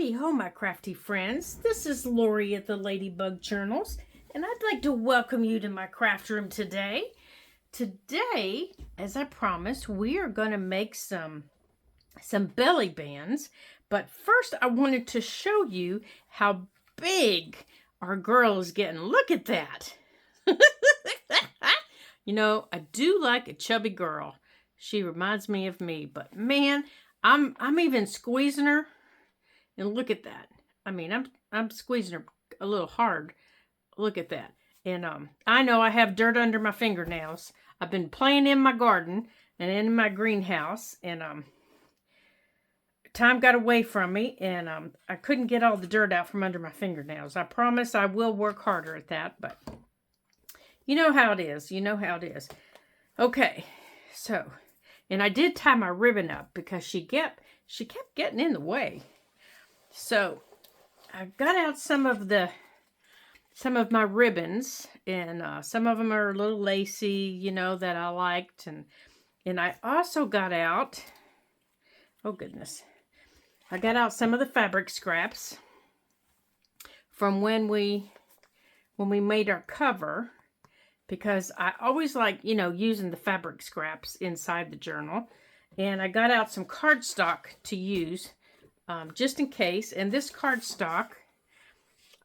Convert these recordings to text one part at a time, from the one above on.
Howdy ho, my crafty friends. This is Lori at the Ladybug Journals, and I'd like to welcome you to my craft room today. Today, as I promised, we are going to make some belly bands, but first I wanted to show you how big our girl is getting. Look at that. You know, I do like a chubby girl. She reminds me of me, but man, I'm even squeezing her. And look at that. I mean, I'm squeezing her a little hard. Look at that. And I know I have dirt under my fingernails. I've been playing in my garden and in my greenhouse, and time got away from me, and I couldn't get all the dirt out from under my fingernails. I promise I will work harder at that, but you know how it is. You know how it is. Okay, so, and I did tie my ribbon up because she kept getting in the way. So I got out some of my ribbons, and some of them are a little lacy, you know, that I liked, and I also got out, oh goodness, I got out some of the fabric scraps from when we made our cover, because I always like, you know, using the fabric scraps inside the journal. And I got out some cardstock to use just in case. And this cardstock,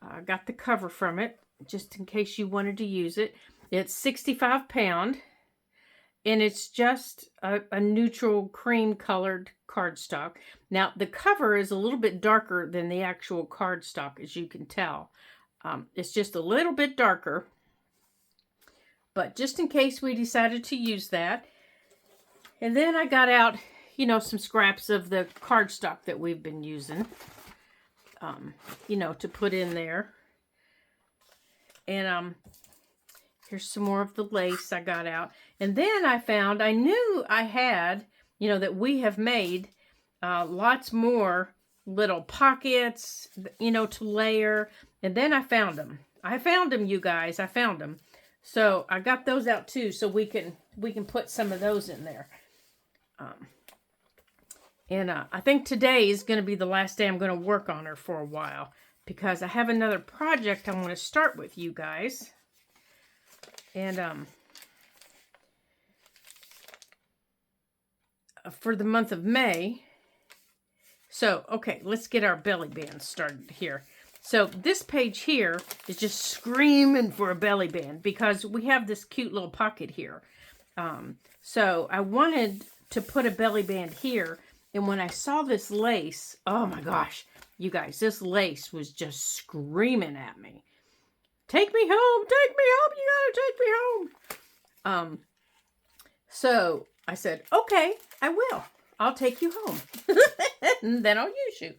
I got the cover from it just in case you wanted to use it. It's 65 pound, and it's just a neutral cream colored cardstock. Now the cover is a little bit darker than the actual cardstock, as you can tell. It's just a little bit darker, but just in case we decided to use that. And then I got out, you know, some scraps of the cardstock that we've been using, you know, to put in there. And here's some more of the lace I got out. And then I knew I had, you know, that we have made lots more little pockets, you know, to layer. And then I found them. I found them, you guys. I found them. So I got those out too, so we can put some of those in there. And I think today is going to be the last day I'm going to work on her for a while, because I have another project I want to start with you guys. And for the month of May. So, okay, let's get our belly band started here. So this page here is just screaming for a belly band because we have this cute little pocket here. So I wanted to put a belly band here. And when I saw this lace, oh my gosh, you guys, this lace was just screaming at me. Take me home, take me home, you gotta take me home. So I said, okay, I will. I'll take you home. And then I'll use you.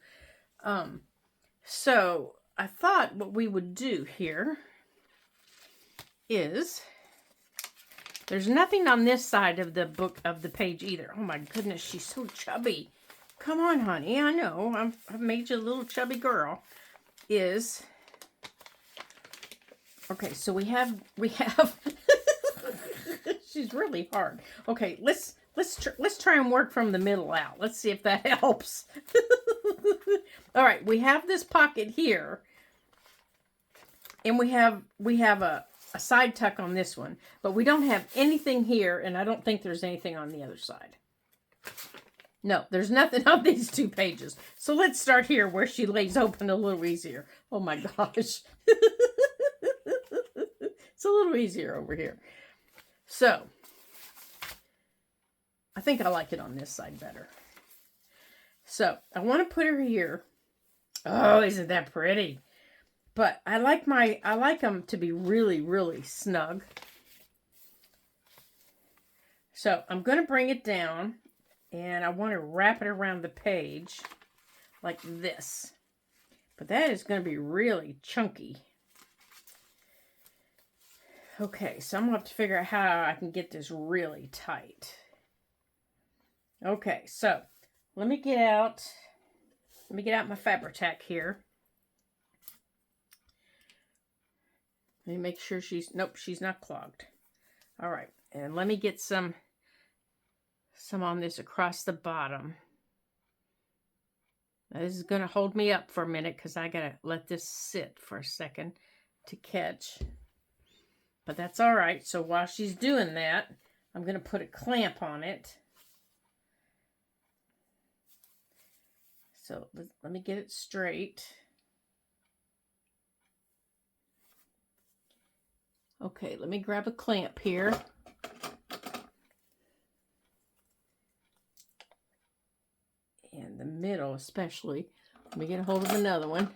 So I thought what we would do here is, there's nothing on this side of the book, of the page either. Oh my goodness, she's so chubby. Come on, honey. I know. I've made you a little chubby girl. Okay, so we have she's really hard. Okay, let's try and work from the middle out. Let's see if that helps. All right, we have this pocket here, and we have a side tuck on this one, but we don't have anything here, and I don't think there's anything on the other side. No, there's nothing on these two pages. So let's start here where she lays open a little easier. Oh my gosh. It's a little easier over here. So I think I like it on this side better. So I want to put her here. Oh, isn't that pretty? But I like them to be really, really snug. So I'm going to bring it down, and I want to wrap it around the page like this. But that is going to be really chunky. Okay, so I'm going to have to figure out how I can get this really tight. Okay, so let me get out my Fabri-Tac here. Let me make sure she's not clogged. All right, and let me get some on this across the bottom. Now, this is going to hold me up for a minute because I got to let this sit for a second to catch. But that's all right. So while she's doing that, I'm going to put a clamp on it. So let me get it straight. Okay, let me grab a clamp here. In the middle especially. Let me get a hold of another one.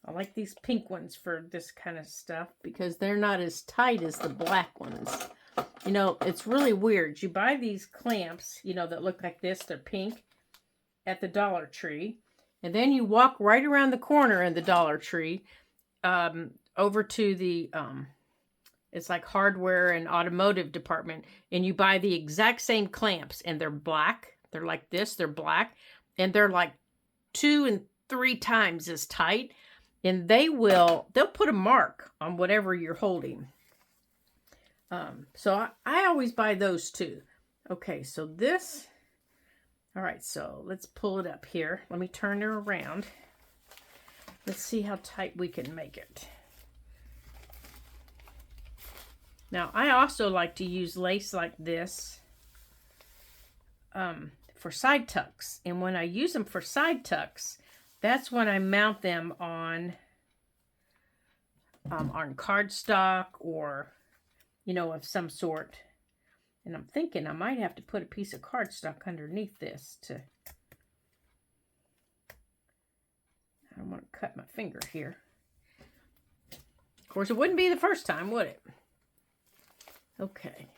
I like these pink ones for this kind of stuff because they're not as tight as the black ones. You know, it's really weird. You buy these clamps, you know, that look like this. They're pink at the Dollar Tree. And then you walk right around the corner in the Dollar Tree over to the, it's like hardware and automotive department. And you buy the exact same clamps and they're black. They're like this. They're black. And they're like 2 and 3 times as tight. And they'll put a mark on whatever you're holding. So I always buy those too. Okay, so this, all right, so let's pull it up here. Let me turn her around. Let's see how tight we can make it. Now, I also like to use lace like this for side tucks. And when I use them for side tucks, that's when I mount them on cardstock or, you know, of some sort. And I'm thinking I might have to put a piece of cardstock underneath this to... I don't want to cut my finger here. Of course, it wouldn't be the first time, would it? Okay.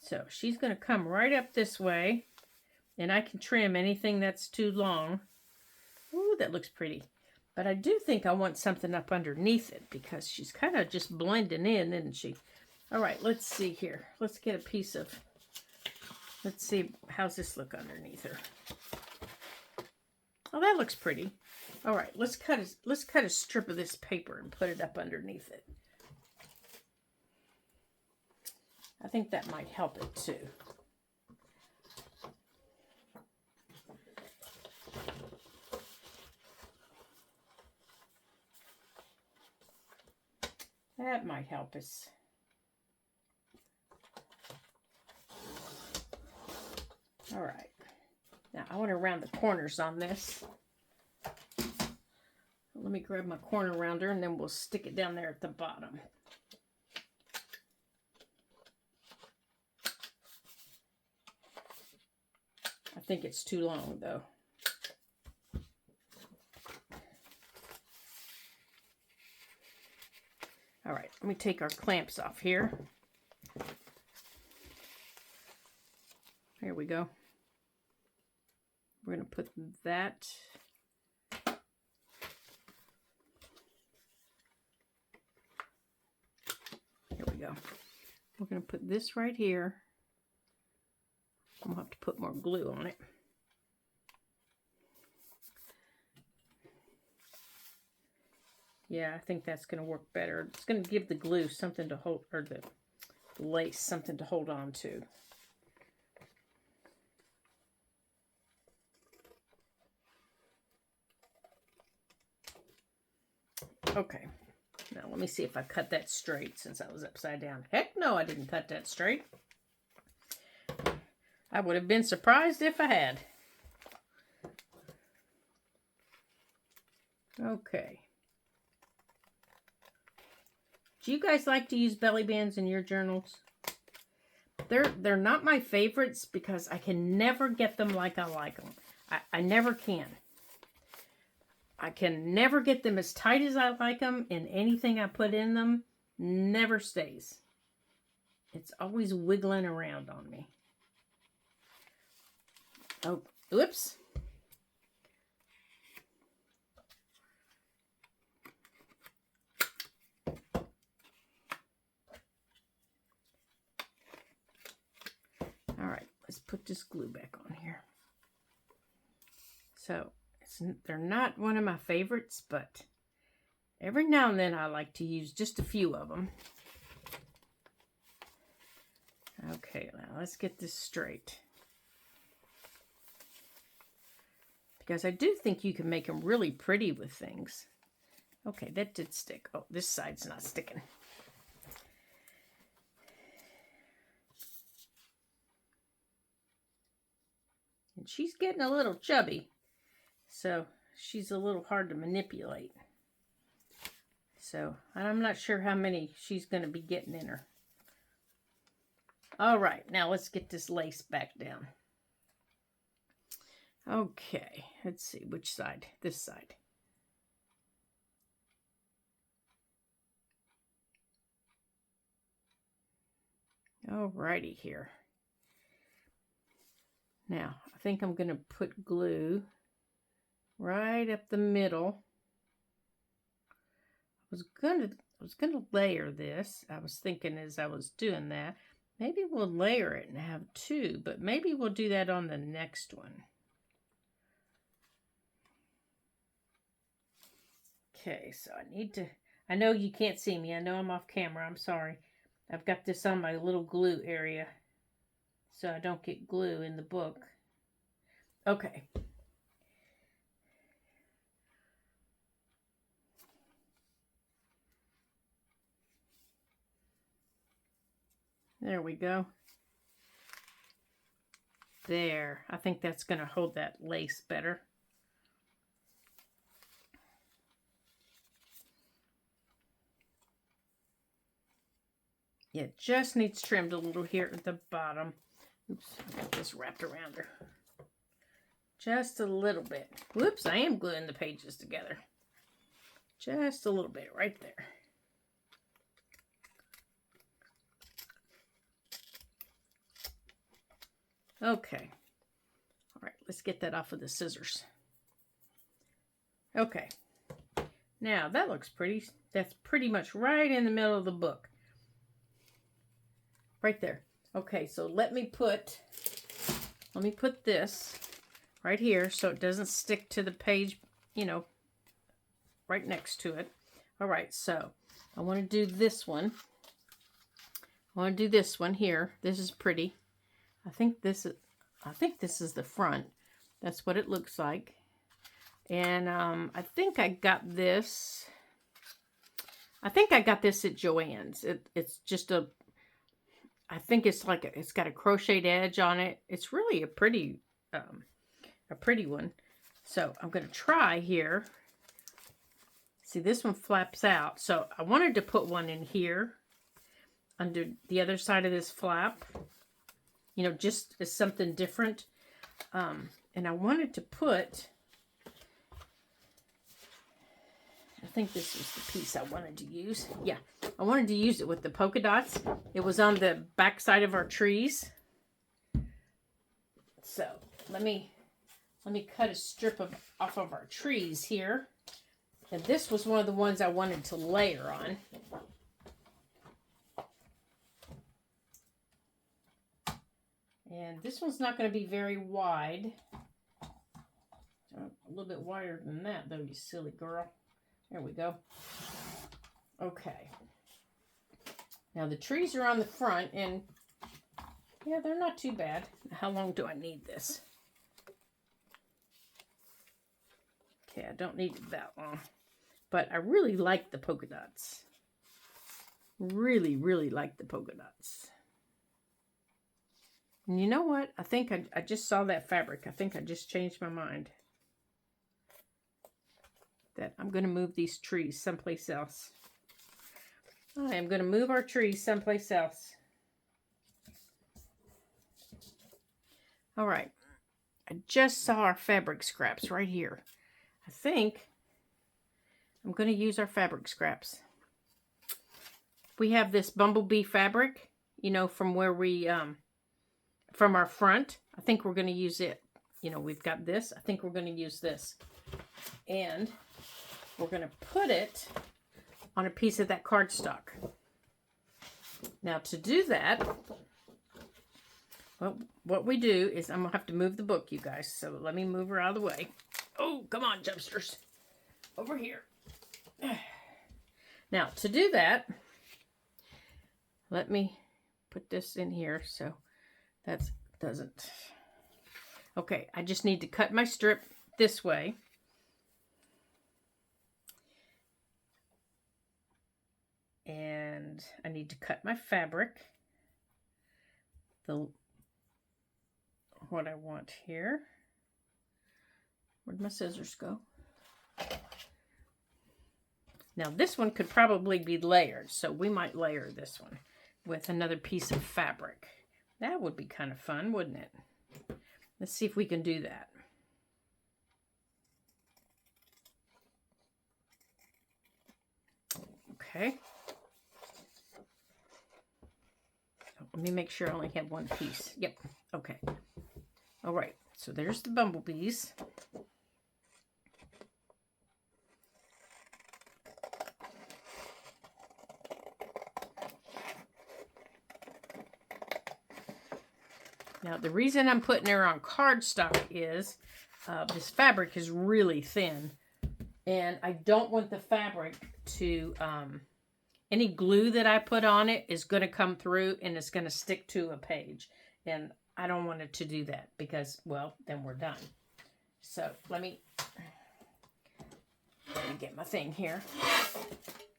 So she's going to come right up this way. And I can trim anything that's too long. Ooh, that looks pretty. But I do think I want something up underneath it because she's kind of just blending in, isn't she? All right, let's see here. Let's get a piece of... Let's see, how's this look underneath her? Oh, that looks pretty. All right, let's cut a strip of this paper and put it up underneath it. I think that might help it too. That might help us. All right. Now I want to round the corners on this. Let me grab my corner rounder and then we'll stick it down there at the bottom. I think it's too long though. All right, let me take our clamps off here. There we go. We're going to put that. Here we go. We're going to put this right here. I'll have to put more glue on it. Yeah, I think that's going to work better. It's going to give the glue something to hold, or the lace something to hold on to. Okay, now let me see if I cut that straight since I was upside down. Heck no, I didn't cut that straight. I would have been surprised if I had. Okay. Do you guys like to use belly bands in your journals? They're not my favorites because I can never get them like I like them. I never can. I can never get them as tight as I like them, and anything I put in them never stays. It's always wiggling around on me. Oh, oops. All right, let's put this glue back on here. So, they're not one of my favorites, but every now and then I like to use just a few of them. Okay, now let's get this straight. because I do think you can make them really pretty with things. Okay, that did stick. Oh, this side's not sticking. And she's getting a little chubby, so she's a little hard to manipulate. So I'm not sure how many she's going to be getting in her. All right, now let's get this lace back down. Okay, let's see which side. This side. Alrighty here. Now, I think I'm going to put glue right up the middle. I was gonna layer this. I was thinking as I was doing that, maybe we'll layer it and have two, but maybe we'll do that on the next one. Okay, so I know you can't see me. I know I'm off camera. I'm sorry. I've got this on my little glue area so I don't get glue in the book. Okay. There we go. There. I think that's going to hold that lace better. It just needs trimmed a little here at the bottom. Oops, I got this wrapped around her. Just a little bit. Whoops, I am gluing the pages together. Just a little bit right there. Okay. All right, let's get that off with the scissors. Okay. Now, that looks pretty. That's pretty much right in the middle of the book. Right there. Okay, so let me put this right here so it doesn't stick to the page, you know, right next to it. All right, so I want to do this one. I want to do this one here. This is pretty. I think this is the front. That's what it looks like. And I think I got this. I think I got this at Joann's. It's just a. I think it's like it's got a crocheted edge on it. It's really a pretty one. So I'm going to try here. See, this one flaps out. So I wanted to put one in here under the other side of this flap. You know, just as something different. And I wanted to put, I think this was the piece I wanted to use. Yeah, I wanted to use it with the polka dots. It was on the back side of our trees. So let me cut a strip off of our trees here. And this was one of the ones I wanted to layer on. And this one's not going to be very wide. A little bit wider than that, though, you silly girl. There we go. Okay. Now, the trees are on the front, and, yeah, they're not too bad. How long do I need this? Okay, I don't need it that long. But I really like the polka dots. Really, really like the polka dots. And you know what? I think I just saw that fabric. I think I just changed my mind. That I'm going to move these trees someplace else. I am going to move our trees someplace else. All right. I just saw our fabric scraps right here. I think I'm going to use our fabric scraps. We have this bumblebee fabric, you know, from where we, from our front. I think we're going to use it. You know, we've got this. I think we're going to use this. And we're going to put it on a piece of that cardstock. Now, to do that, well, what we do is I'm going to have to move the book, you guys. So let me move her out of the way. Oh, come on, jumpsters. Over here. Now, to do that, let me put this in here so that doesn't. Okay, I just need to cut my strip this way. And I need to cut my fabric. What I want here. Where'd my scissors go? Now this one could probably be layered, so we might layer this one with another piece of fabric. That would be kind of fun, wouldn't it? Let's see if we can do that. Okay. Let me make sure I only have one piece. Yep. Okay. All right. So there's the bumblebees. Now, the reason I'm putting her on cardstock is this fabric is really thin. And I don't want the fabric to... any glue that I put on it is going to come through and it's going to stick to a page. And I don't want it to do that because, well, then we're done. So let me get my thing here.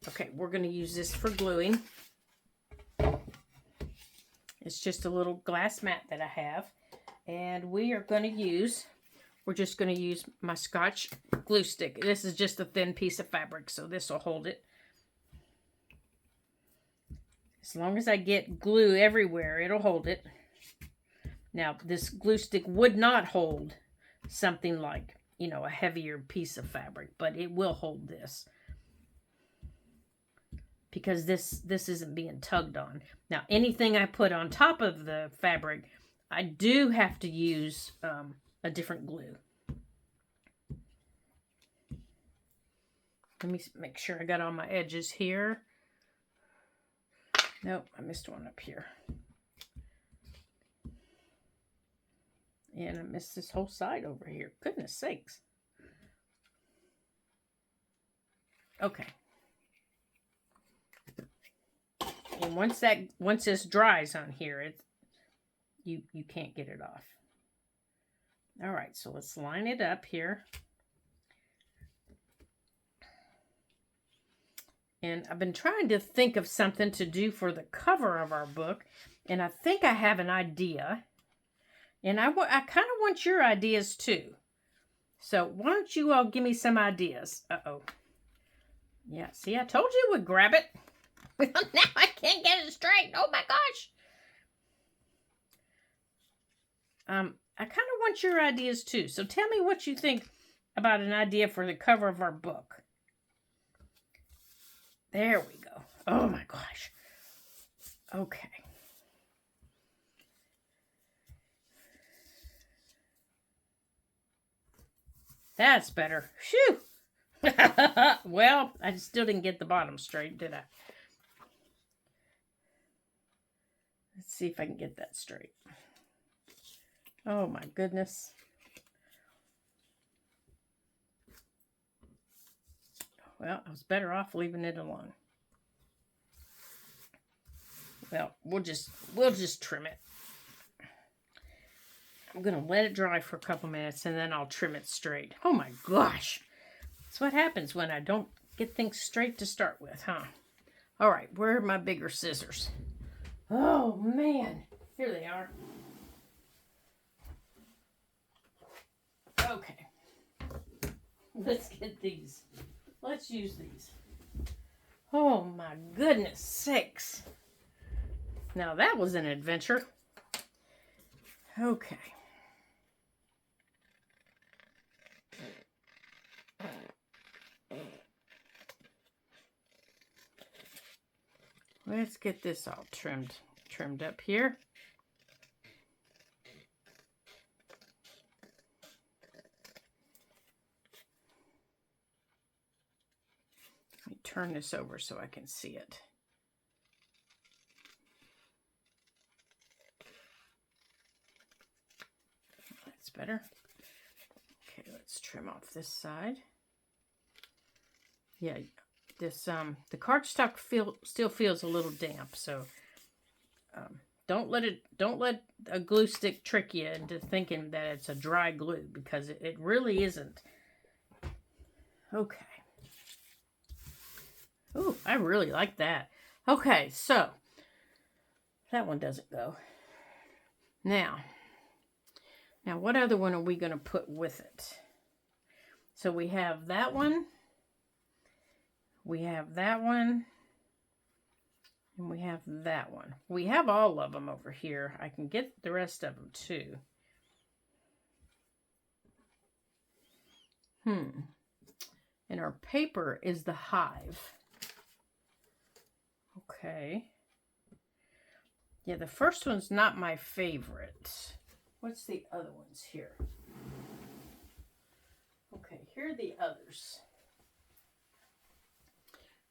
Okay, we're going to use this for gluing. It's just a little glass mat that I have. And we're just going to use my Scotch glue stick. This is just a thin piece of fabric, so this will hold it. As long as I get glue everywhere, it'll hold it. Now, this glue stick would not hold something like, you know, a heavier piece of fabric, but it will hold this. Because this isn't being tugged on. Now, anything I put on top of the fabric, I do have to use a different glue. Let me make sure I got all my edges here. Nope, I missed one up here. And I missed this whole side over here. Goodness sakes. Okay. And once this dries on here, you can't get it off. All right, so let's line it up here. And I've been trying to think of something to do for the cover of our book, and I think I have an idea. And I kind of want your ideas too. So why don't you all give me some ideas? Uh-oh. Yeah, see, I told you it would grab it. Now I can't get it straight. Oh my gosh. I kind of want your ideas too. So tell me what you think about an idea for the cover of our book. There we go. Oh my gosh. Okay. That's better. Phew. Well, I still didn't get the bottom straight, did I? Let's see if I can get that straight. Oh my goodness. Well, I was better off leaving it alone. Well, we'll just trim it. I'm going to let it dry for a couple minutes and then I'll trim it straight. Oh my gosh. That's what happens when I don't get things straight to start with, huh? All right, where are my bigger scissors? Oh man, here they are. Okay. Let's get these. Let's use these. Oh my goodness sakes. Now that was an adventure. Okay. Let's get this all trimmed up here. Let me turn this over so I can see it. That's better. Okay, let's trim off this side. Yeah, this the cardstock still feels a little damp, so Don't let a glue stick trick you into thinking that it's a dry glue, because it really isn't. Okay. Ooh, I really like that. Okay, so that one doesn't go. Now what other one are we going to put with it? So we have that one. We have that one. And we have that one. We have all of them over here. I can get the rest of them too. And our paper is the hive. Okay. Yeah, the first one's not my favorite. What's the other ones here? Okay, here are the others.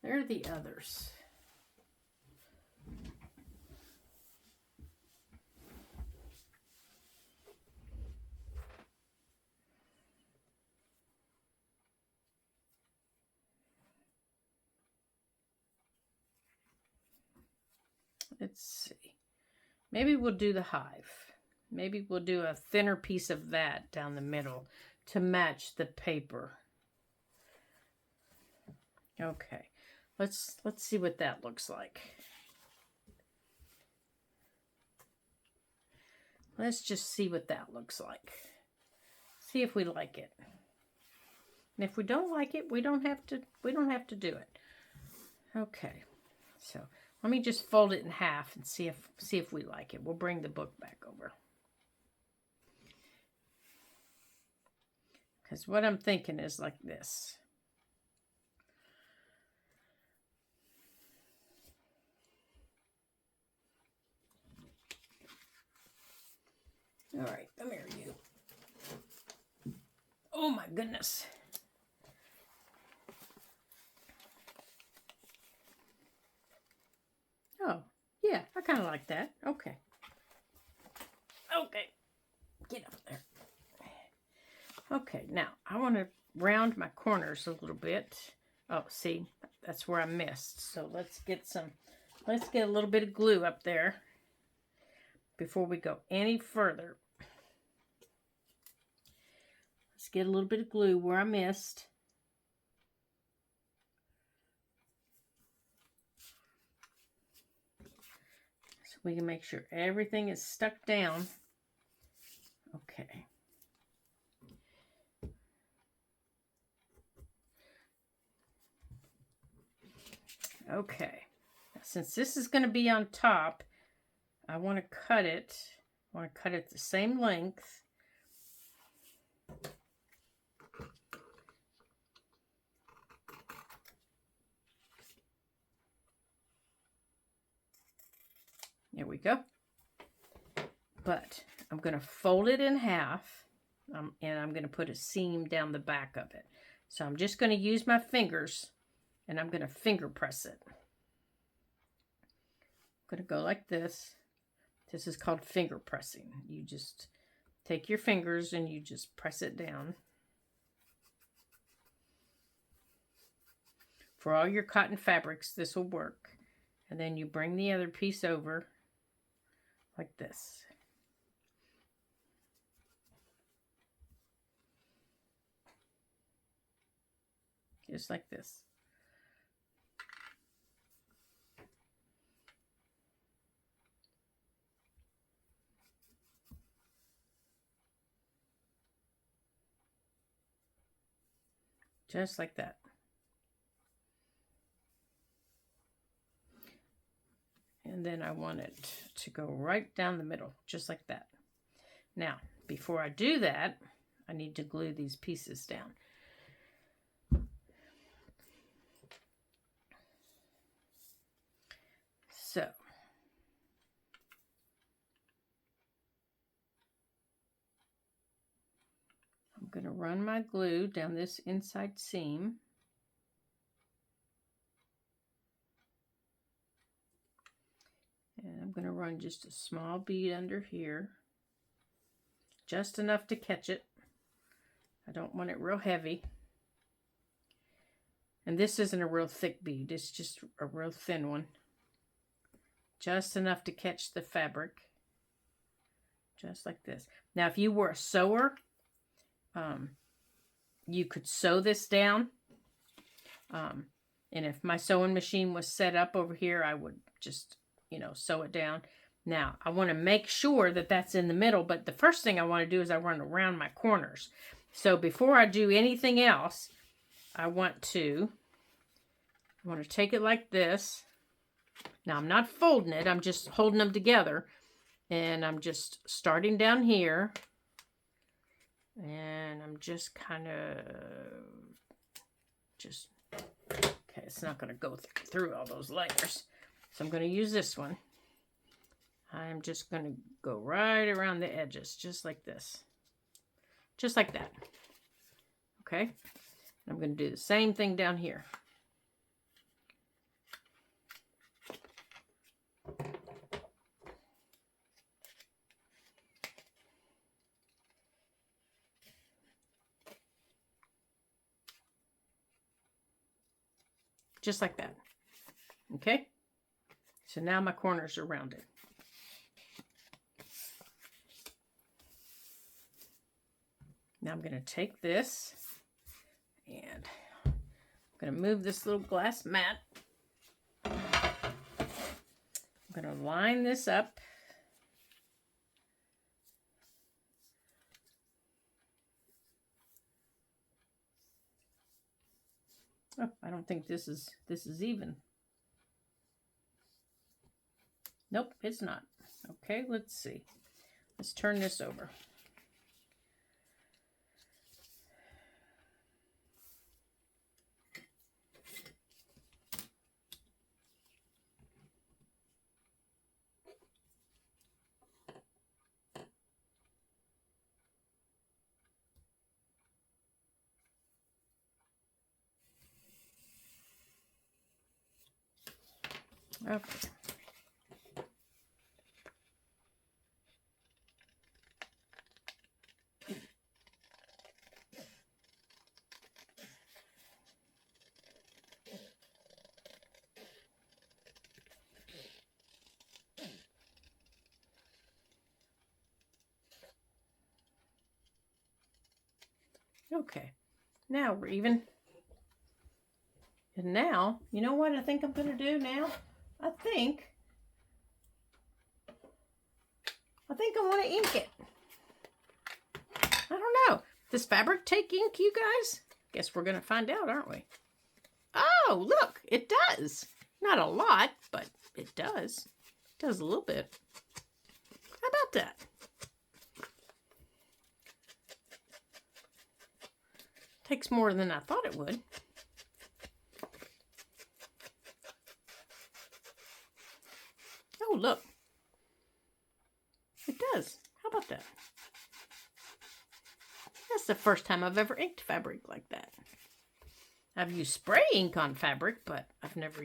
There are the others. Let's see. Maybe we'll do the hive. Maybe we'll do a thinner piece of that down the middle to match the paper. Okay. Let's see what that looks like. Let's just see what that looks like. See if we like it. And if we don't like it, we don't have to do it. Okay. So, let me just fold it in half and see if we like it. We'll bring the book back over. Because what I'm thinking is like this. All right, come here, you. Oh my goodness. Oh, yeah, I kind of like that. Okay. Okay. Get up there. Okay, now I want to round my corners a little bit. Oh, see, that's where I missed. So let's get a little bit of glue up there before we go any further. Let's get a little bit of glue where I missed. So we can make sure everything is stuck down. Okay. Okay. Now, since this is going to be on top, I want to cut it. I want to cut it the same length. There we go. But I'm going to fold it in half, and I'm going to put a seam down the back of it. So I'm just going to use my fingers, and I'm going to finger press it. I'm going to go like this. This is called finger pressing. You just take your fingers and you just press it down. For all your cotton fabrics, this will work. And then you bring the other piece over like this. Just like this. Just like that. And then I want it to go right down the middle, just like that. Now, before I do that, I need to glue these pieces down. So, I'm going to run my glue down this inside seam. And I'm going to run just a small bead under here. Just enough to catch it. I don't want it real heavy. And this isn't a real thick bead. It's just a real thin one. Just enough to catch the fabric. Just like this. Now, if you were a sewer, you could sew this down. And if my sewing machine was set up over here, I would just, sew it down. Now, I want to make sure that that's in the middle, but the first thing I want to do is I want to round my corners. So before I do anything else, I want to take it like this. Now, I'm not folding it. I'm just holding them together. And I'm just starting down here. And I'm just kind of okay, it's not going to go through all those layers. So I'm going to use this one. I'm just going to go right around the edges, just like this. Just like that. Okay. I'm going to do the same thing down here. Just like that. Okay? So now my corners are rounded. Now I'm going to take this and I'm going to move this little glass mat. I'm going to line this up. Oh, I don't think this is even. Nope, it's not. Okay, let's see. Let's turn this over. Okay. Okay, now we're even. And now, you know what I think I'm going to do now? I think I want to ink it. I don't know. Does fabric take ink, you guys? Guess we're going to find out, aren't we? Oh, look, it does. Not a lot, but it does. It does a little bit. How about that? Takes more than I thought it would. Oh, look. It does. How about that? That's the first time I've ever inked fabric like that. I've used spray ink on fabric, but I've never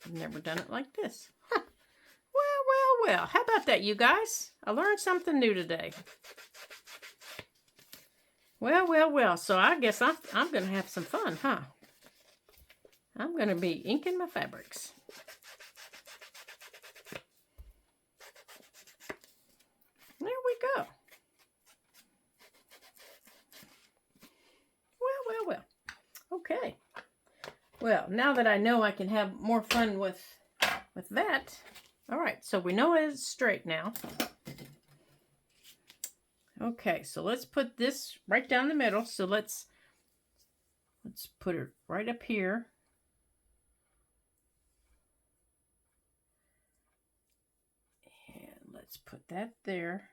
never done it like this. Huh. Well. How about that, you guys? I learned something new today. Well. So I guess I'm going to have some fun, huh? I'm going to be inking my fabrics. There we go. Well. Okay. Well, now that I know I can have more fun with that. All right, so we know it's straight now. Okay, so let's put this right down the middle. So let's put it right up here. And let's put that there.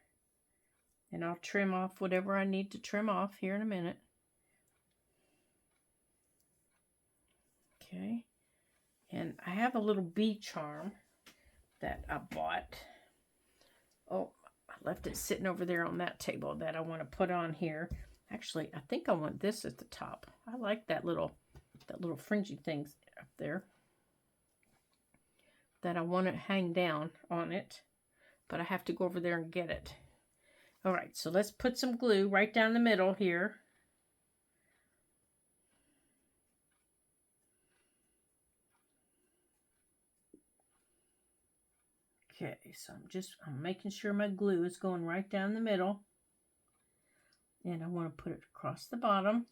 And I'll trim off whatever I need to trim off here in a minute. Okay. And I have a little bee charm that I bought. Oh, I left it sitting over there on that table that I want to put on here. Actually, I think I want this at the top. I like that little fringy things up there that I want to hang down on it, but I have to go over there and get it. All right, so let's put some glue right down the middle here. Okay, so I'm making sure my glue is going right down the middle. And I want to put it across the bottom.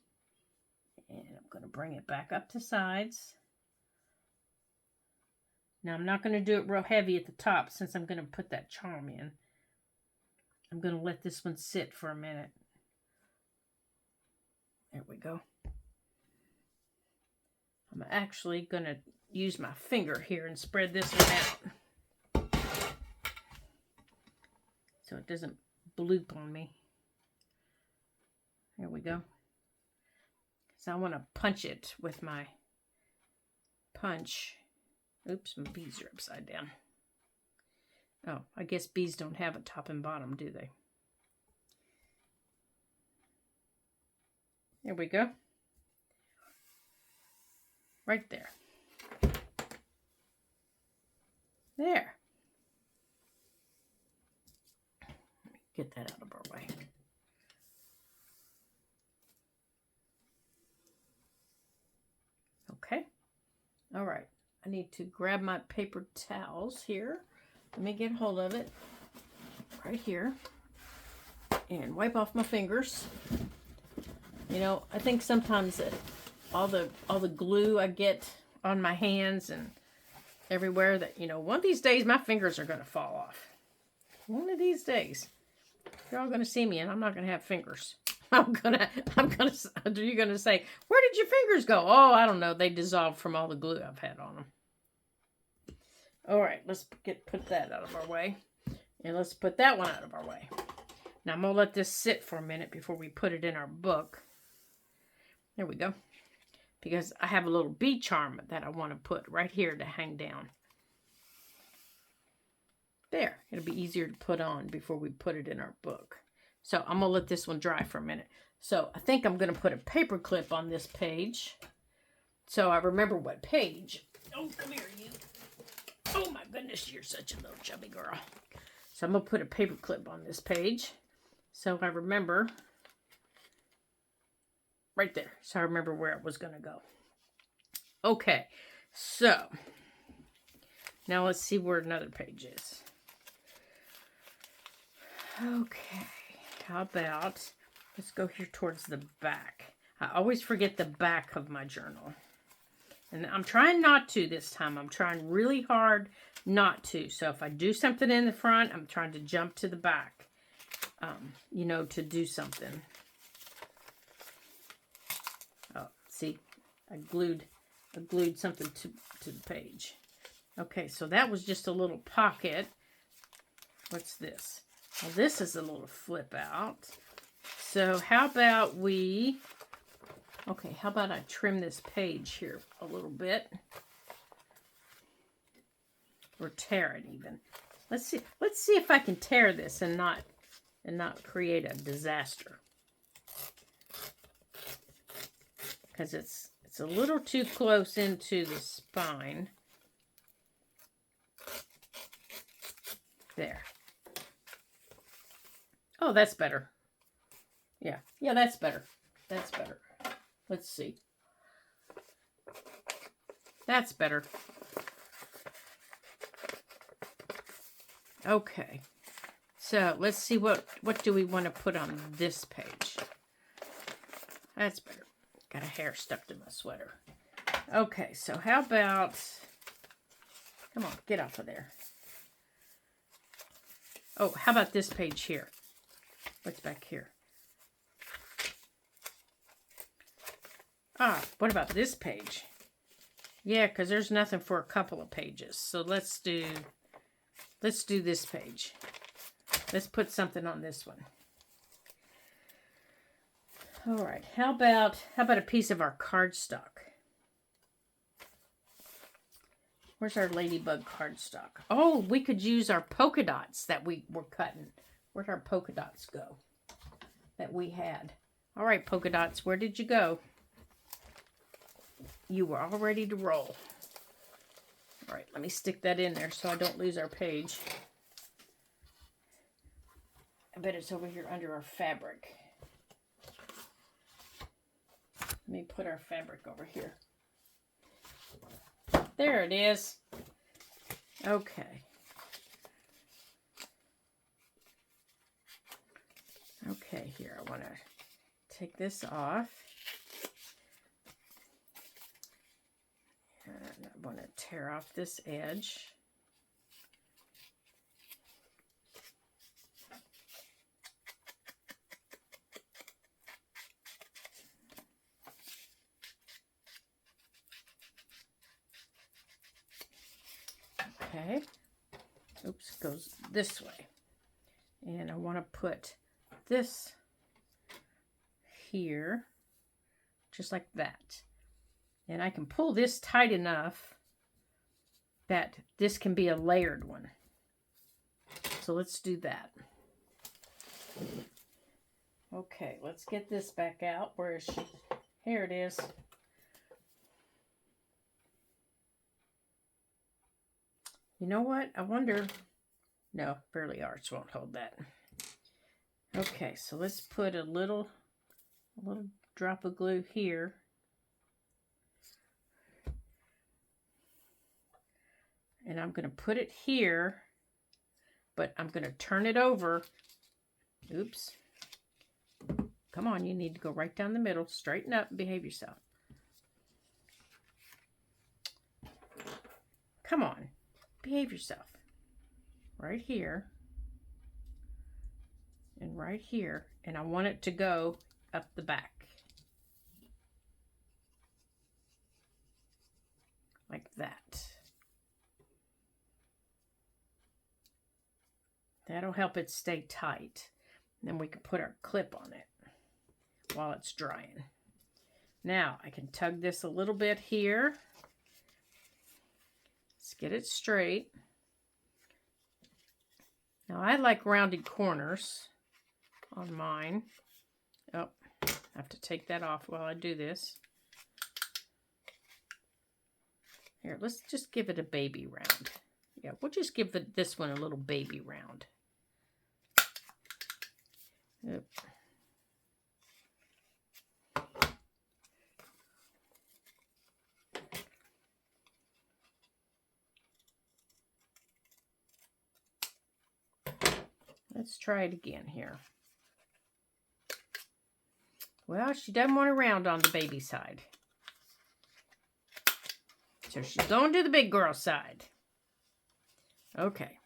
And I'm going to bring it back up to sides. Now I'm not going to do it real heavy at the top since I'm going to put that charm in. I'm going to let this one sit for a minute. There we go. I'm actually going to use my finger here and spread this one out so it doesn't bloop on me. There we go. So I want to punch it with my punch. Oops, my beads are upside down. Oh, I guess beads don't have a top and bottom, do they? There we go. Right there. There. Let me get that out of our way. Okay. All right. I need to grab my paper towels here. Let me get hold of it right here and wipe off my fingers. You know, I think sometimes that all the glue I get on my hands and everywhere, that, you know, one of these days my fingers are going to fall off. One of these days you're all going to see me and I'm not going to have fingers. you're going to say, where did your fingers go? Oh, I don't know. They dissolved from all the glue I've had on them. All right, let's put that out of our way. And let's put that one out of our way. Now I'm going to let this sit for a minute before we put it in our book. There we go. Because I have a little bead charm that I want to put right here to hang down. There. It'll be easier to put on before we put it in our book. So I'm going to let this one dry for a minute. So I think I'm going to put a paper clip on this page. So I remember what page. Oh, come here, you. Oh my goodness, you're such a little chubby girl. So I'm going to put a paper clip on this page. So I remember right there. So I remember where it was going to go. Okay, so now let's see where another page is. Okay, how about, let's go here towards the back. I always forget the back of my journal. And I'm trying not to this time. I'm trying really hard not to. So if I do something in the front, I'm trying to jump to the back, you know, to do something. Oh, see, I glued something to the page. Okay, so that was just a little pocket. What's this? Well, this is a little flip out. So how about how about I trim this page here a little bit? Or tear it even. Let's see if I can tear this and not create a disaster. Because it's a little too close into the spine. There. Oh, that's better. Yeah, that's better. That's better. Let's see. That's better. Okay. So let's see what do we want to put on this page. That's better. Got a hair stuck to my sweater. Okay, so how about, come on, get off of there. Oh, how about this page here? What's back here? Ah, what about this page? Yeah, because there's nothing for a couple of pages. So let's do this page. Let's put something on this one. All right, how about a piece of our cardstock? Where's our ladybug cardstock? Oh, we could use our polka dots that we were cutting. Where'd our polka dots go that we had? All right, polka dots, where did you go? You were all ready to roll. All right, let me stick that in there so I don't lose our page. I bet it's over here under our fabric. Let me put our fabric over here. There it is. Okay. Okay, here, I want to take this off. And I want to tear off this edge. Okay. Oops, goes this way. And I want to put this here, just like that. And I can pull this tight enough that this can be a layered one. So let's do that. Okay, let's get this back out. Where is she? Here it is. You know what? I wonder... No, Fairly Arts won't hold that. Okay, so let's put a little drop of glue here. And I'm going to put it here, but I'm going to turn it over. Oops. Come on, you need to go right down the middle. Straighten up and behave yourself. Come on, behave yourself. Right here. And right here. And I want it to go up the back. Like that. That'll help it stay tight. And then we can put our clip on it while it's drying. Now I can tug this a little bit here. Let's get it straight. Now I like rounded corners on mine. Oh, I have to take that off while I do this. Here, let's just give it a baby round. Yeah, we'll just give this one a little baby round. Yep. Let's try it again here. Well, she doesn't want to round on the baby side. So she's going to the big girl side. Okay.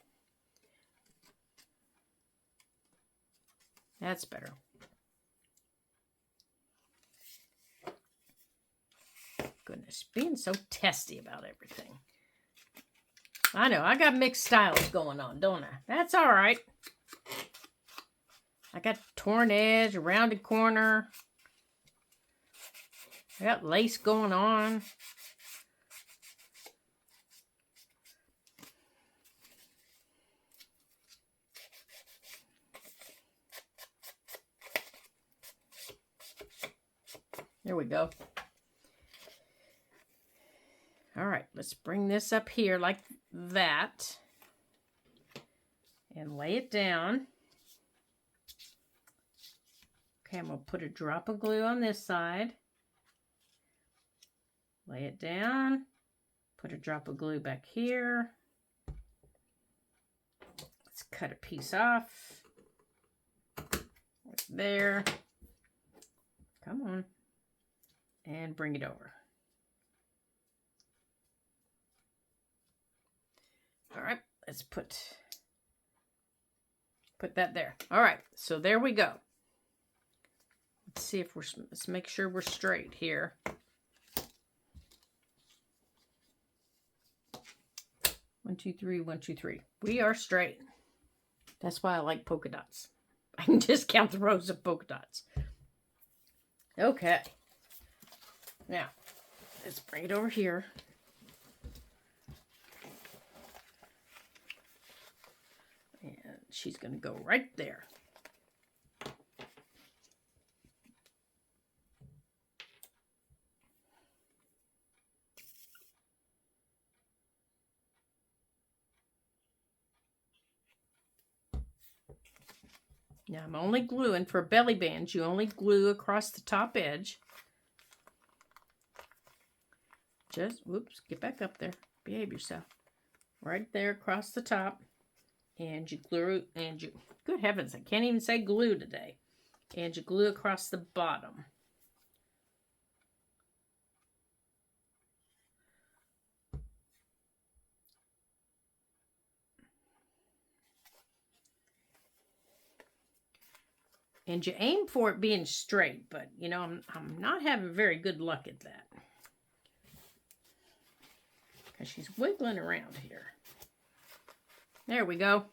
That's better. Goodness, being so testy about everything. I know, I got mixed styles going on, don't I? That's all right. I got torn edge, a rounded corner. I got lace going on. There we go. All right, let's bring this up here like that. And lay it down. Okay, I'm going to put a drop of glue on this side. Lay it down. Put a drop of glue back here. Let's cut a piece off. Right there. Come on. And bring it over. All right, let's put that there. All right, so there we go. Let's see if let's make sure we're straight here. One, two, three, 1, 2, 3. We are straight. That's why I like polka dots. I can just count the rows of polka dots. Okay. Now, let's bring it over here. And she's going to go right there. Now I'm only gluing for belly bands. You only glue across the top edge. Just, whoops, get back up there. Behave yourself. Right there across the top. And you glue, and you, good heavens, I can't even say glue today. And you glue across the bottom. And you aim for it being straight, but you know, I'm not having very good luck at that. Because she's wiggling around here. There we go.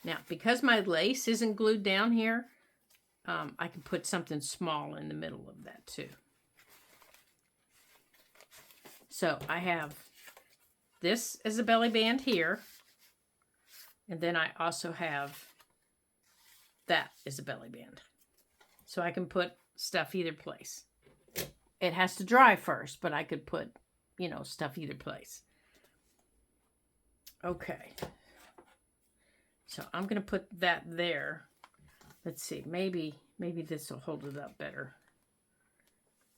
Now, because my lace isn't glued down here, I can put something small in the middle of that too. So I have this as a belly band here. And then I also have that as a belly band. So I can put stuff either place. It has to dry first, but I could put, you know, stuff either place. Okay. So I'm going to put that there. Let's see. Maybe this will hold it up better.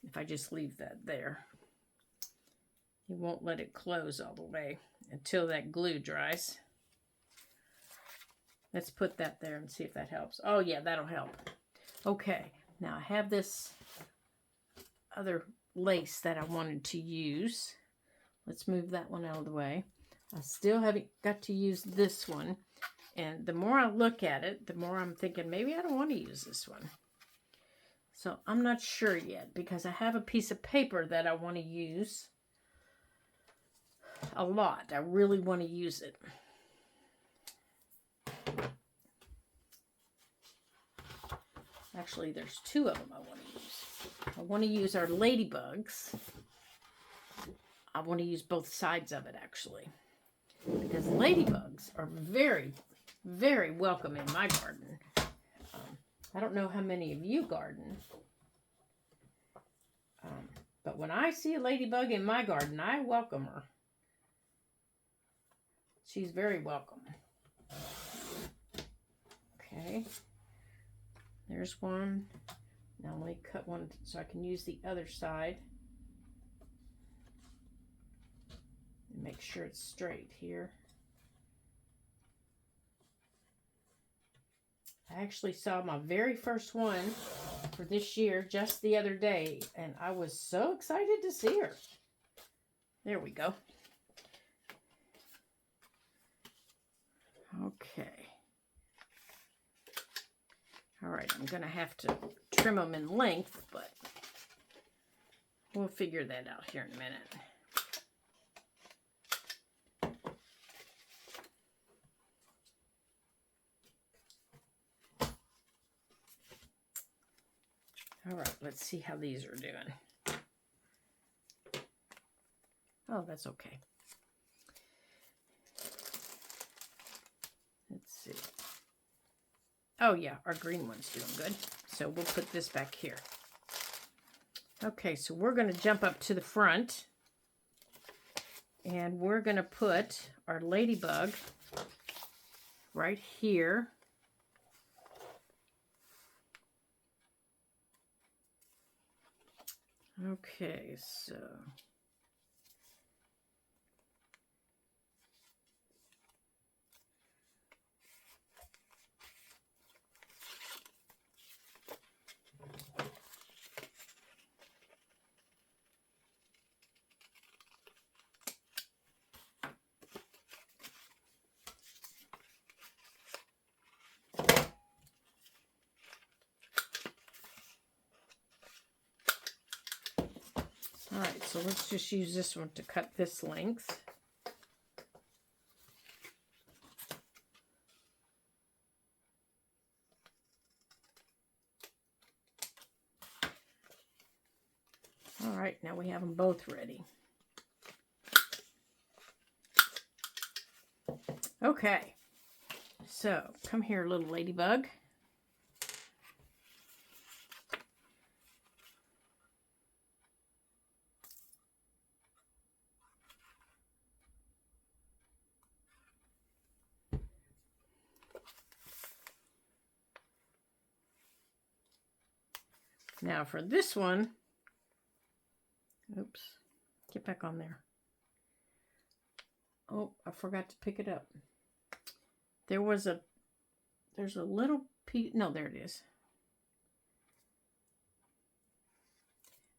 If I just leave that there. It won't let it close all the way until that glue dries. Let's put that there and see if that helps. Oh, yeah, that'll help. Okay, now I have this other lace that I wanted to use. Let's move that one out of the way. I still haven't got to use this one. And the more I look at it, the more I'm thinking, maybe I don't want to use this one. So I'm not sure yet because I have a piece of paper that I want to use a lot. I really want to use it. Actually, there's two of them I want to use. I want to use our ladybugs. I want to use both sides of it, actually. Because ladybugs are very, very welcome in my garden. I don't know how many of you garden. But when I see a ladybug in my garden, I welcome her. She's very welcome. Okay. There's one. Now let me cut one so I can use the other side. And make sure it's straight here. I actually saw my very first one for this year just the other day, and I was so excited to see her. There we go. Okay. All right, I'm going to have to trim them in length, but we'll figure that out here in a minute. All right, let's see how these are doing. Oh, that's okay. Let's see. Oh yeah, our green one's doing good. So we'll put this back here. Okay, so we're going to jump up to the front. And we're going to put our ladybug right here. Okay, so... All right, so let's just use this one to cut this length. All right, now we have them both ready. Okay, so come here, little ladybug. Now for this one, oops, get back on there. Oh, I forgot to pick it up. There was a there's a little piece, no, there it is.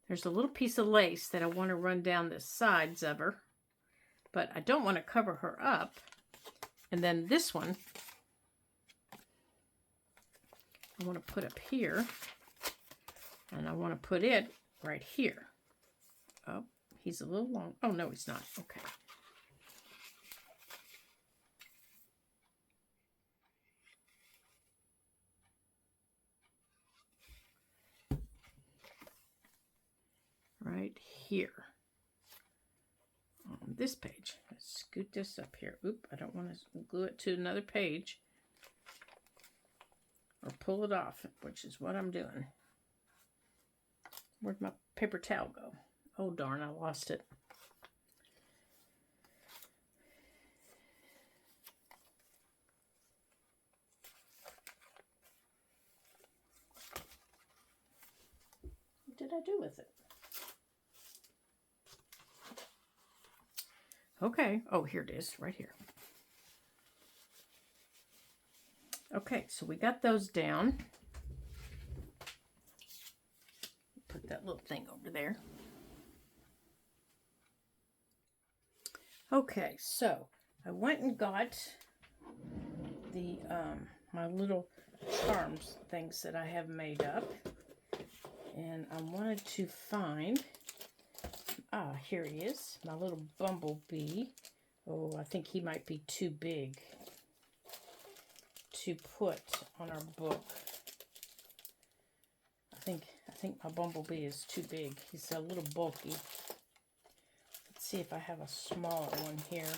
There's a little piece of lace that I want to run down the sides of her, but I don't want to cover her up. And then this one, I want to put up here, and I want to put it right here. Oh, he's a little long. Oh, no, he's not. Okay. Right here on this page. Let's scoot this up here. Oop, I don't want to glue it to another page or pull it off, which is what I'm doing. Where'd my paper towel go? Oh, darn, I lost it. What did I do with it? Okay. Oh, here it is, right here. Okay, so we got those down. Put that little thing over there. Okay, so I went and got the my little charms things that I have made up, and I wanted to find. Ah, here he is, my little bumblebee. Oh, I think he might be too big to put on our book. I think my bumblebee is too big. He's a little bulky. Let's see if I have a smaller one here.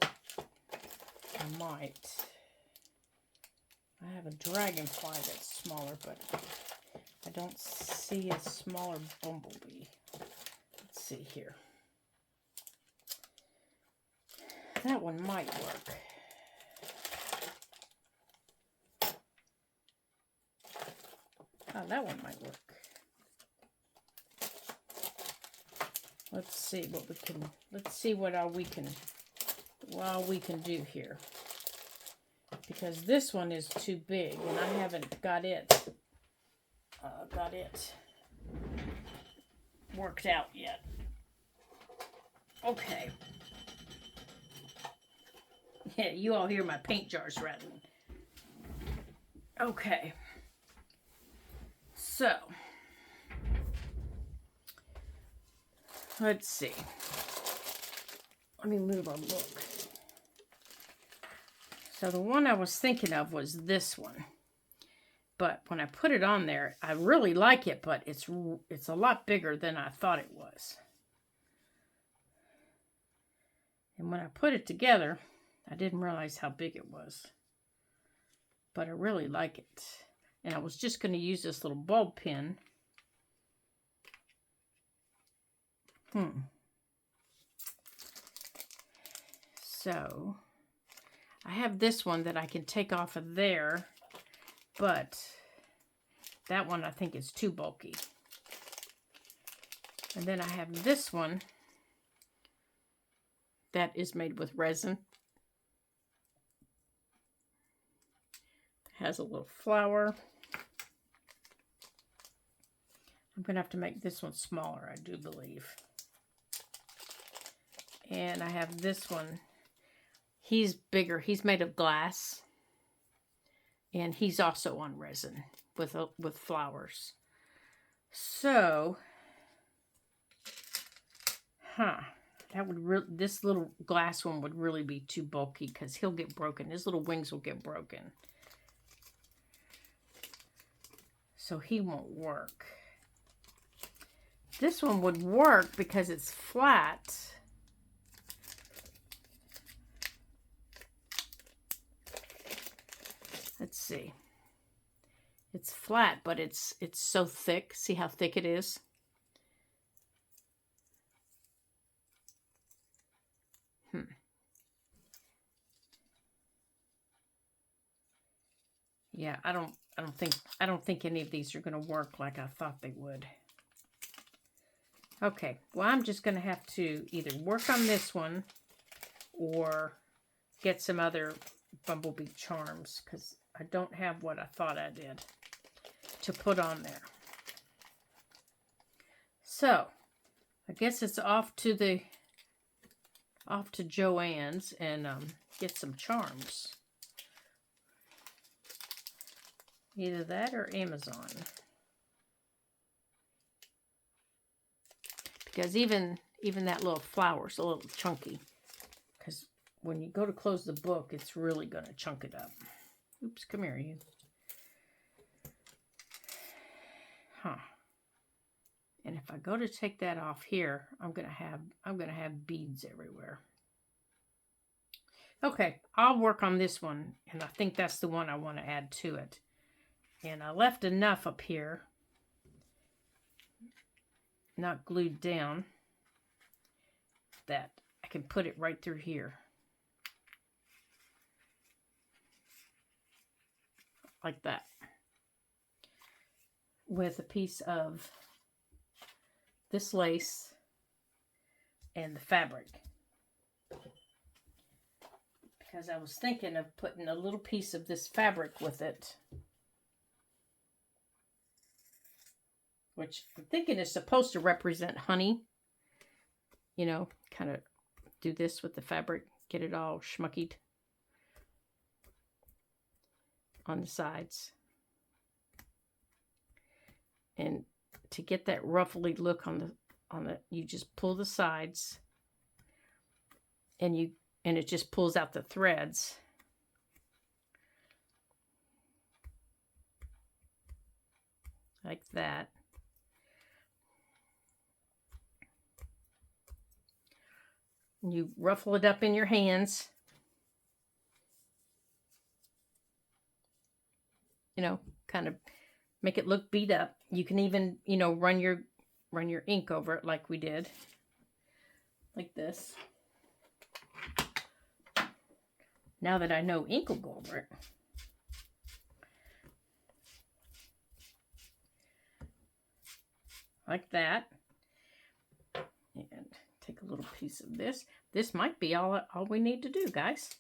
I might. I have a dragonfly that's smaller, but I don't see a smaller bumblebee. Let's see here. That one might work. Oh, that one might work. Let's see what we can. Let's see what we can do here. Because this one is too big, and I haven't got it worked out yet. Okay. Yeah, you all hear my paint jars rattling. Okay. So, let's see. Let me move our book. So the one I was thinking of was this one. But when I put it on there, I really like it, but it's a lot bigger than I thought it was. And when I put it together, I didn't realize how big it was. But I really like it. And I was just going to use this little bulb pin. So, I have this one that I can take off of there, but that one I think is too bulky. And then I have this one that is made with resin. Has a little flower. I'm going to have to make this one smaller, I do believe. And I have this one. He's bigger. He's made of glass. And he's also on resin with flowers. So, that would this little glass one would really be too bulky because he'll get broken. His little wings will get broken. So he won't work. This one would work because it's flat. Let's see. It's flat, but it's so thick. See how thick it is? Yeah, I don't think any of these are going to work like I thought they would. Okay, well, I'm just going to have to either work on this one or get some other bumblebee charms because I don't have what I thought I did to put on there. So, I guess it's off to Joann's and get some charms. Either that or Amazon. Because even that little flower's a little chunky. Because when you go to close the book, it's really going to chunk it up. Oops, come here, you. Huh. And if I go to take that off here, I'm gonna have beads everywhere. Okay, I'll work on this one, and I think that's the one I want to add to it. And I left enough up here, not glued down, that I can put it right through here. Like that. With a piece of this lace and the fabric. Because I was thinking of putting a little piece of this fabric with it. Which I'm thinking is supposed to represent honey. You know, kind of do this with the fabric. Get it all schmuckied on the sides. And to get that ruffly look on the, you just pull the sides, and it just pulls out the threads. Like that. And you ruffle it up in your hands. You know, kind of make it look beat up. You can even, you know, run your ink over it like we did. Like this. Now that I know ink will go over it. Like that. And take a little piece of this. This might be all we need to do, guys.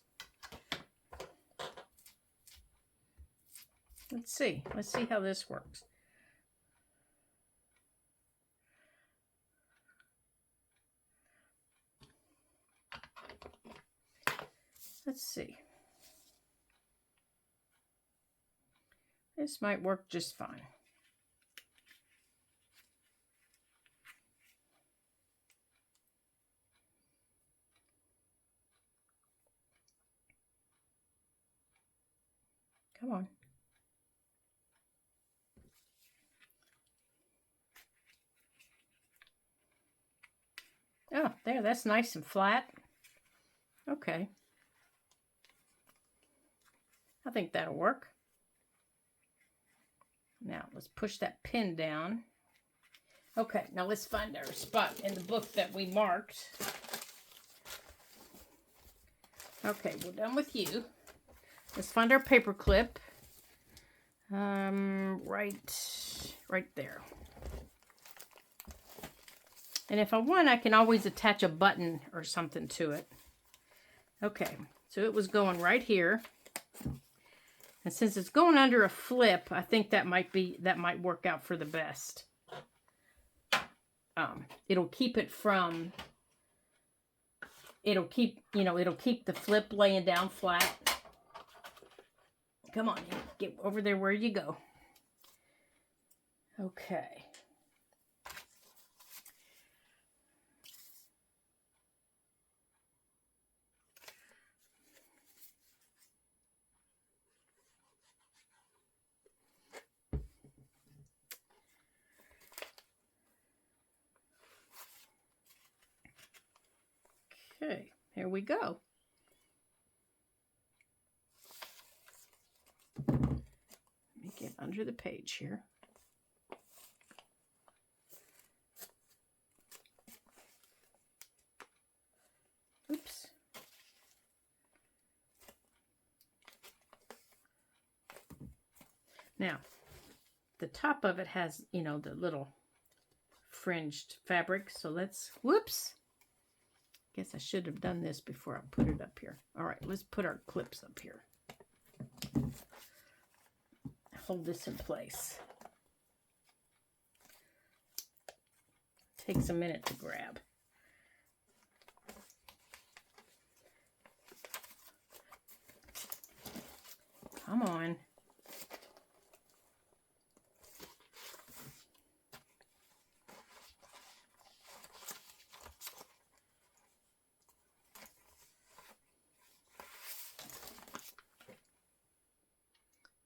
Let's see. Let's see how this works. Let's see. This might work just fine. Come on. Oh, there, that's nice and flat. Okay. I think that'll work. Now, let's push that pin down. Okay, now let's find our spot in the book that we marked. Okay, we're done with you. Let's find our paper clip. Right there. And if I want, I can always attach a button or something to it. Okay, so it was going right here. And since it's going under a flip, I think that might work out for the best. It'll keep it from, it'll keep the flip laying down flat. Come on, get over there where you go. Okay. Okay, here we go. Let me get under the page here. Oops. Now, the top of it has, you know, the little fringed fabric. So let's, whoops. Guess I should have done this before I put it up here. All right, let's put our clips up here. hold this in place. Takes a minute to grab. Come on.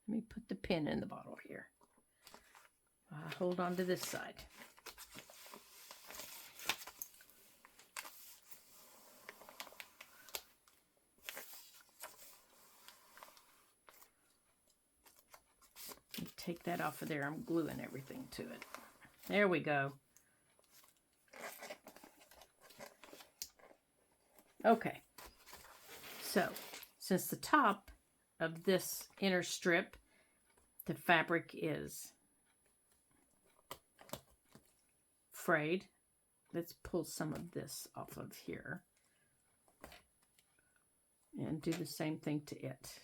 Let me put the pin in the bottle here. Hold on to this side. Take that off of there. I'm gluing everything to it. There we go. Okay. So, since the top of this inner strip, the fabric is frayed, let's pull some of this off of here and do the same thing to it.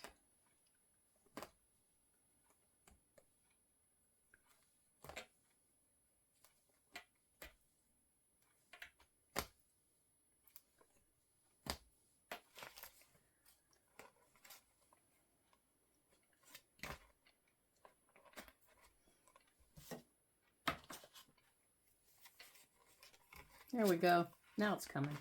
There we go. Now it's coming.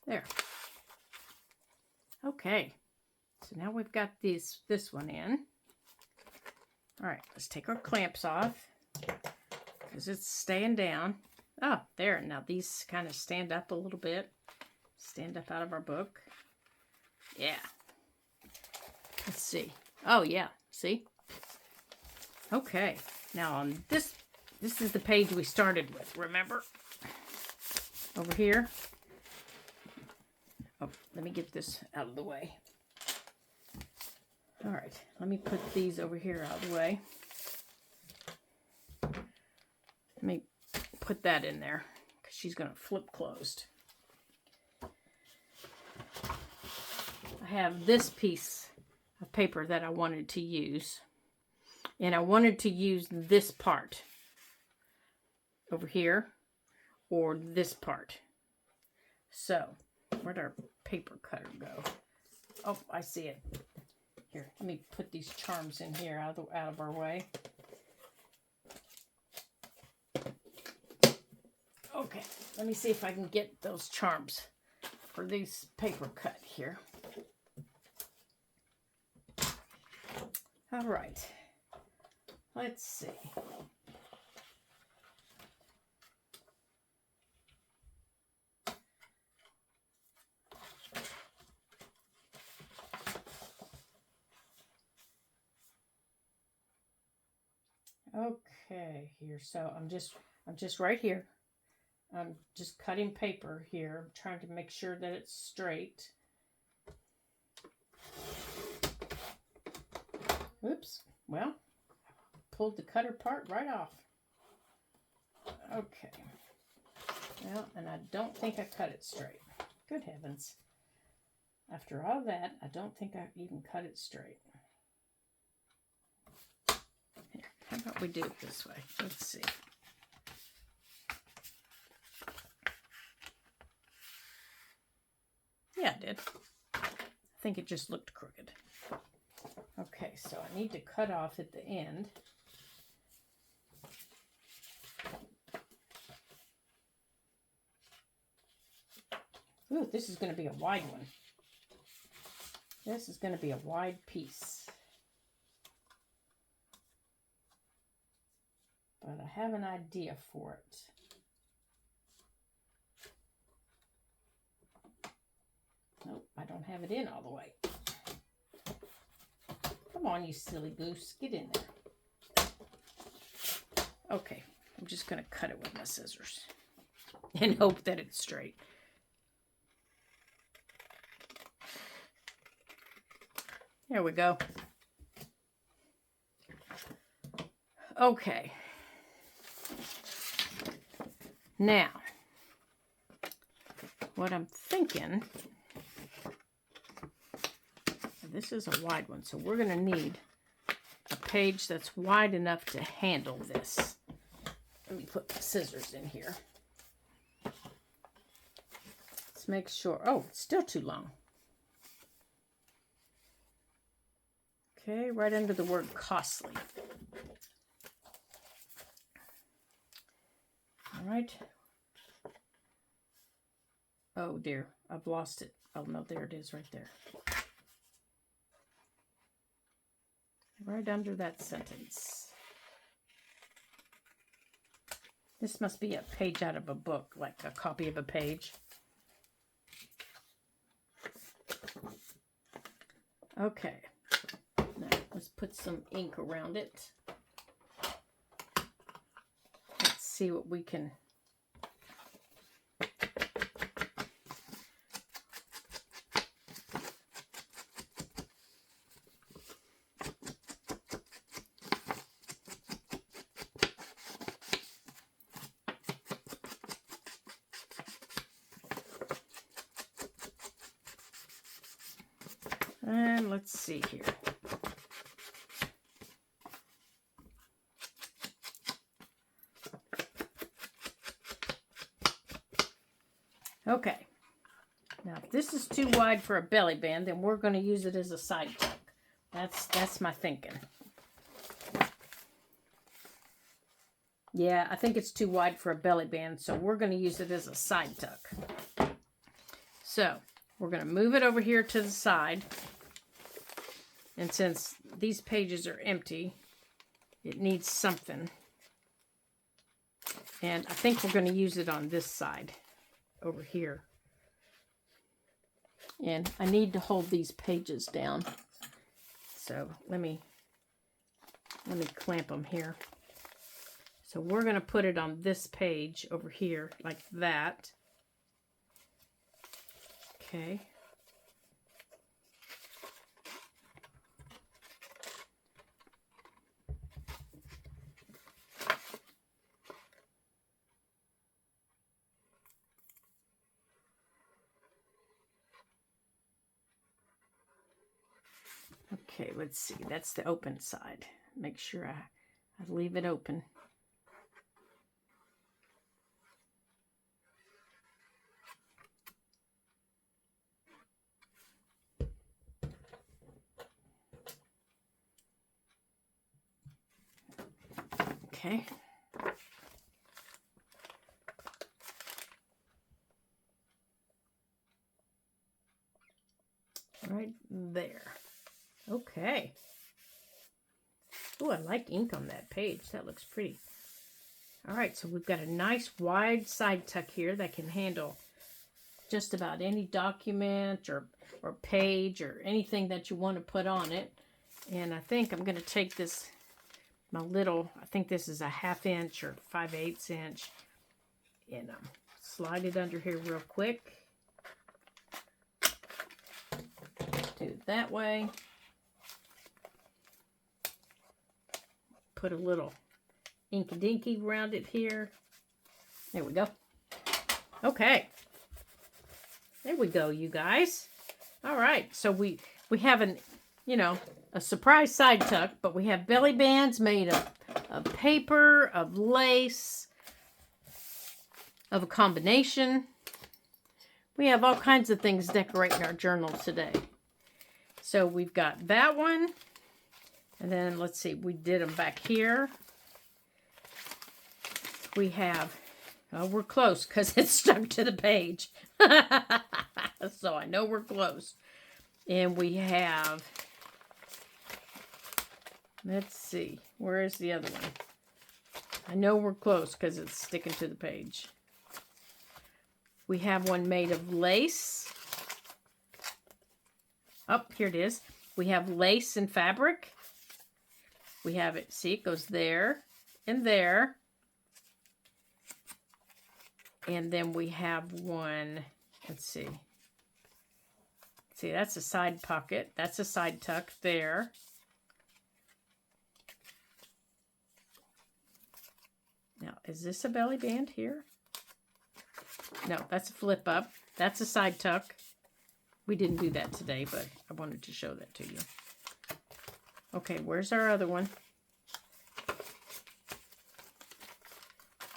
There. Okay. So now we've got this one in. All right, let's take our clamps off because it's staying down. Oh, there. Now these kind of stand up a little bit. Stand up out of our book. Yeah. Let's see. Oh, yeah. See? Okay. Now on this is the page we started with, remember? Over here. Oh, let me get this out of the way. All right. Let me put these over here out of the way. Let me put that in there because she's going to flip closed. I have this piece of paper that I wanted to use, and I wanted to use this part over here or this part. So where'd our paper cutter go? Oh, I see it. Here, let me put these charms in here out of our way. Okay, let me see if I can get those charms for these paper cut here. All right, let's see. Okay, here. So I'm just right here. I'm just cutting paper here. I'm trying to make sure that it's straight. Oops. Well, pulled the cutter part right off. Okay. Well, and I don't think I cut it straight. Good heavens. After all that, I don't think I even cut it straight. Here, how about we do it this way? Let's see. Yeah, I did. I think it just looked crooked. Okay, so I need to cut off at the end. Ooh, this is going to be a wide one. This is going to be a wide piece. But I have an idea for it. Nope, I don't have it in all the way. Come on, you silly goose. Get in there. Okay, I'm just going to cut it with my scissors and hope that it's straight. There we go. Okay. Now, what I'm thinking, this is a wide one, so we're going to need a page that's wide enough to handle this. Let me put my scissors in here. Let's make sure. Oh, it's still too long. Okay, right under the word costly. All right. Oh dear, I've lost it. Oh no, there it is right there. Right under that sentence. This must be a page out of a book, like a copy of a page. Okay. Now, let's put some ink around it. Let's see what we can... And let's see here. Okay. Now, if this is too wide for a belly band, then we're going to use it as a side tuck. That's my thinking. Yeah, I think it's too wide for a belly band, so we're going to use it as a side tuck. So, we're going to move it over here to the side. And since these pages are empty, it needs something. And I think we're going to use it on this side over here. And I need to hold these pages down. So let me clamp them here. So we're going to put it on this page over here like that. Okay. Okay, let's see. That's the open side. Make sure I leave it open. Okay. Right there. Okay. Oh, I like ink on that page. That looks pretty. All right, so we've got a nice wide side tuck here that can handle just about any document or page or anything that you want to put on it. And I think I'm going to take this, my little, I think this is a 1/2 inch or 5/8 inch, and slide it under here real quick. Do it that way. Put a little inky dinky around it here. There we go. Okay. There we go, you guys. All right. So we have an, a surprise side tuck, but we have belly bands made of paper, of lace, of a combination. We have all kinds of things decorating our journal today. So we've got that one. And then let's see, we did them back here. We have, we're close because it's stuck to the page. So I know we're close. And we have, let's see, where is the other one? I know we're close because it's sticking to the page. We have one made of lace. Oh, here it is. We have lace and fabric. We have it, see, it goes there and there. And then we have one, let's see. See, that's a side pocket. That's a side tuck there. Now, is this a belly band here? No, that's a flip up. That's a side tuck. We didn't do that today, but I wanted to show that to you. Okay, where's our other one?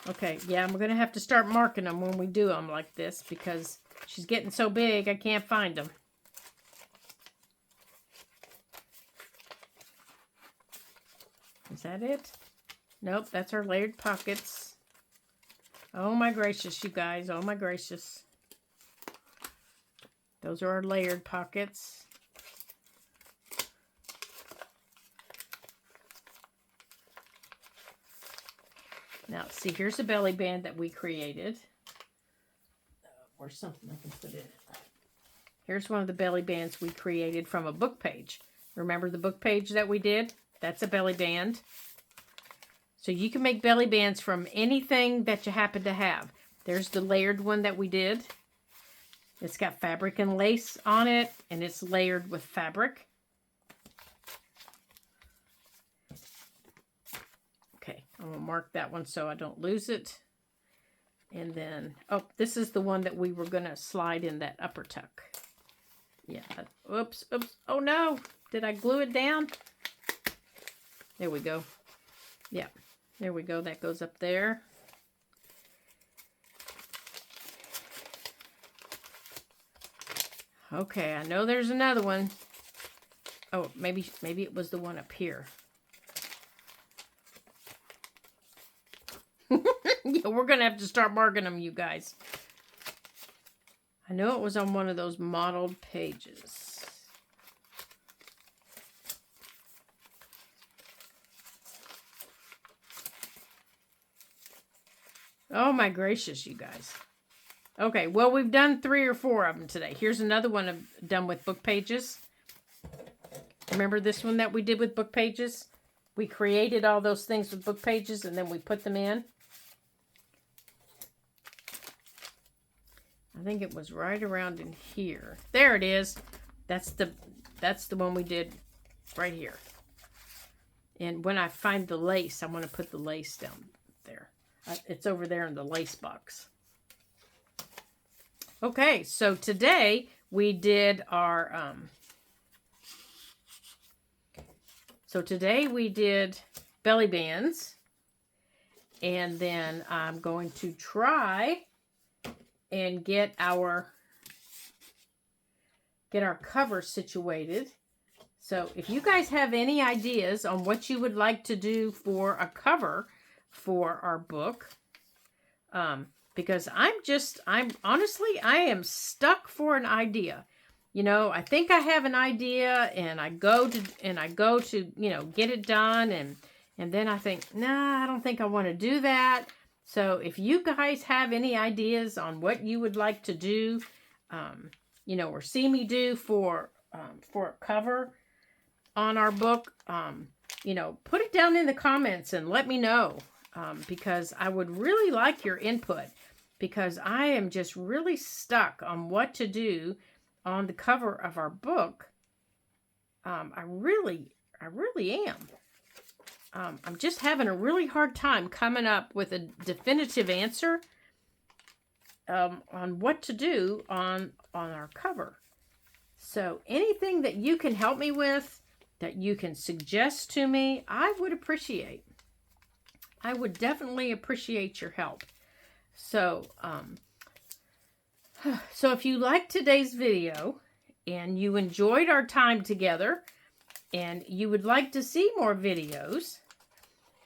Okay, yeah, I'm going to have to start marking them when we do them like this because she's getting so big I can't find them. Is that it? Nope, that's our layered pockets. Oh my gracious, you guys. Oh my gracious. Those are our layered pockets. Now, see, here's a belly band that we created. Or something I can put in it. Here's one of the belly bands we created from a book page. Remember the book page that we did? That's a belly band. So you can make belly bands from anything that you happen to have. There's the layered one that we did. It's got fabric and lace on it, and it's layered with fabric. Okay, I'm going to mark that one so I don't lose it. And then, oh, this is the one that we were going to slide in that upper tuck. Yeah, oops. Oh no, did I glue it down? There we go. Yeah, there we go. That goes up there. Okay, I know there's another one. Oh, maybe it was the one up here. Yeah, we're going to have to start marking them, you guys. I know it was on one of those modeled pages. Oh my gracious, you guys. Okay, well, we've done 3 or 4 of them today. Here's another one I've done with book pages. Remember this one that we did with book pages? We created all those things with book pages and then we put them in. I think it was right around in here. There it is. That's the one we did right here. And when I find the lace, I'm going to put the lace down there. It's over there in the lace box. Okay, so today we did our belly bands, and then I'm going to try and get our cover situated. So if you guys have any ideas on what you would like to do for a cover for our book, because I'm honestly, I am stuck for an idea. You know, I think I have an idea and I go to, you know, get it done. And then I think, nah, I don't think I want to do that. So if you guys have any ideas on what you would like to do, you know, or see me do for a cover on our book, you know, put it down in the comments and let me know. Because I would really like your input, because I am just really stuck on what to do on the cover of our book. I really am. I'm just having a really hard time coming up with a definitive answer on what to do on our cover. So anything that you can help me with, that you can suggest to me, I would appreciate. I would definitely appreciate your help. So, so if you liked today's video and you enjoyed our time together and you would like to see more videos,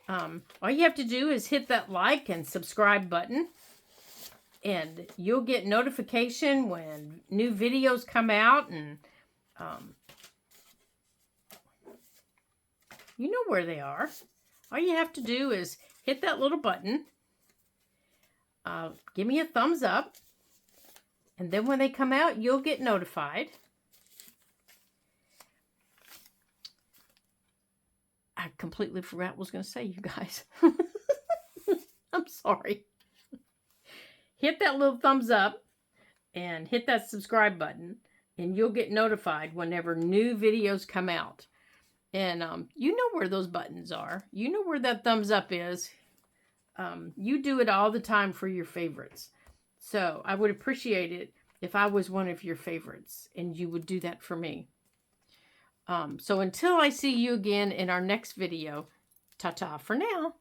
all you have to do is hit that like and subscribe button, and you'll get notification when new videos come out, and you know where they are. All you have to do is hit that little button, give me a thumbs up, and then when they come out, you'll get notified. I completely forgot what I was going to say, you guys. I'm sorry. Hit that little thumbs up and hit that subscribe button, and you'll get notified whenever new videos come out. And you know where those buttons are. You know where that thumbs up is. You do it all the time for your favorites. So I would appreciate it if I was one of your favorites and you would do that for me. So until I see you again in our next video, ta-ta for now.